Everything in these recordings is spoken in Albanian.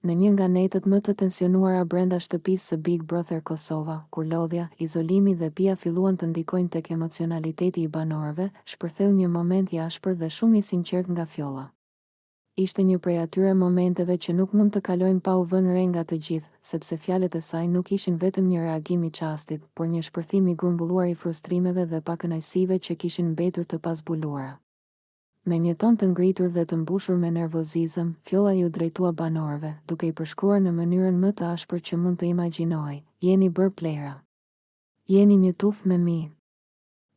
Në një nga netët më të tensionuara brenda shtëpisë së Big Brother Kosova, kur lodhja, izolimi dhe pija filluan të ndikojnë tek emocionaliteti i banorëve, shpërtheu një moment i ashpër dhe shumë i sinqert nga Fjolla. Ishte një prej atyre momenteve që nuk mund të kalojnë pa u vënë re nga të gjithë, sepse fjalët e saj nuk ishin vetëm një reagim i çastit, por një shpërthim i grumbulluar i frustrimeve dhe pakënaqësive që kishin mbetur të pazbuluara. Me një ton të ngritur dhe të mbushur me nervozizëm, Fjolla ju drejtua banorëve, duke i përshkruar në mënyrën më të ashpër që mund të imagjinoj: jeni bërë plera. Jeni një tufë me mi.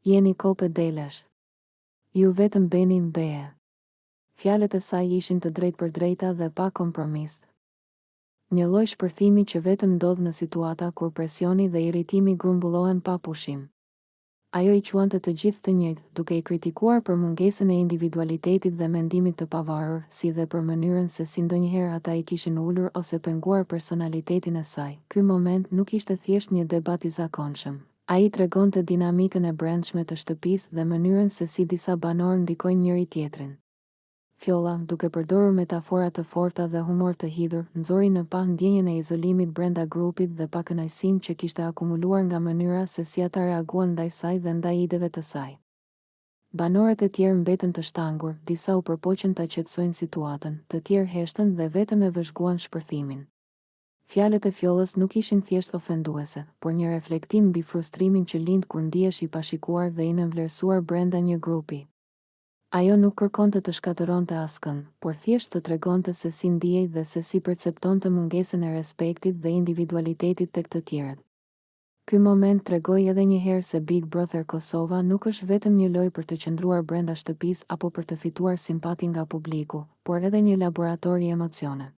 Jeni kopë delesh. Ju vetëm beni mbeje. Fjalët e saj ishin të drejtpërdrejta dhe pa kompromis. Një lloj shpërthimi që vetëm ndodh në situata kur presioni dhe irritimi grumbullohen pa pushim. Ajo i quante të gjithë të njëjtë, duke i kritikuar për mungesën e individualitetit dhe mendimit të pavarur, si dhe për mënyrën se si ndonjëherë ata i kishin ulur ose penguar personalitetin e saj. Ky moment nuk ishte thjesht një debat i zakonshëm. Ai tregonte dinamikën e brendshme të shtëpisë dhe mënyrën se si disa banorë ndikojnë njëri tjetrin. Fjolla, duke përdorur metafora të forta dhe humor të hidhur, nxori në pa ndjenjën e izolimit brenda grupit dhe pakënaqësinë që kishte akumuluar nga mënyra se si ata reaguan ndaj saj dhe ndaj ideve të saj. Banorët e tjerë mbetën të shtangur, disa u përpoqën ta qetësojnë situatën, të tjerë heshtën dhe vetëm e vëzhguan shpërthimin. Fjalët e Fjollës nuk ishin thjesht ofenduese, por një reflektim mbi frustrimin që lind kur ndihesh i pashikuar dhe i nënvlerësuar brenda një grupi. Ajo nuk kërkonte të shkatëronte askën, por thjesht të tregonte se si ndihej dhe se si perceptonte mungesën e respektit dhe individualitetit tek të tjerët. Ky moment tregoi edhe një herë se Big Brother Kosova nuk është vetëm një lojë për të qëndruar brenda shtëpisë apo për të fituar simpati nga publiku, por edhe një laborator i emocione.